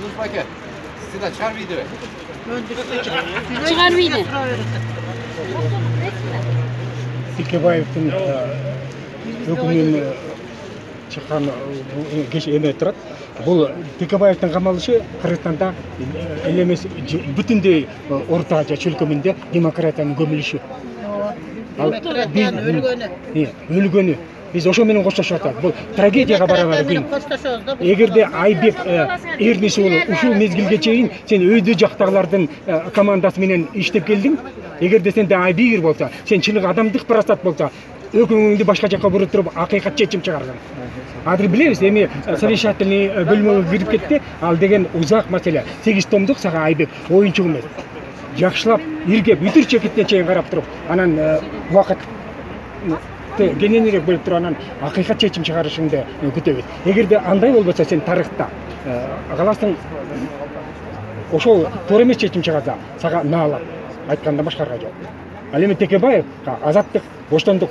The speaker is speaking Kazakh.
Duruşbake. Sizden çıkar video. Çıkar video. Текебаевтың өкімінен шыққан еме тұрады. Бұл Текебаевтың қамалышы Қырғызстанда елемес бүтіндей орта чөлкөмінде демократияның көміліші. Өлгені. Biz ошо менен коштошуп атат. Бул трагедияга барабар күн. Эгерде Айбек Эрнис уулу ушул мезгилге чейин сен өйдө жактагылардын командасы менен иштеп келдиң. Эгерде сенде Айбек болсо, сен чыныгы адамдык парасат болсо, өкүңүңдү башка жакка буруп туруп акыйкат чечим чыгарган. Азыр билебиз, эми совещательный бөлмөгө кирип кетти. Ал деген узак маселе. 8 томдук сага Айбек оюнчу эмес. Жакшылап, иргеп, бүтүр чекитине чейин карап туруп, анан убакыт кененирээк бөлүп туруп анан акыйкат чечим чыгарышыңды күтөбүз. Эгерде андай болбосо сен тарыхта каласың ошол туура эмес чечим чыгарса, сага наалат айткандан башкарга жок. Ал эми Текебаев азаттык, боштондук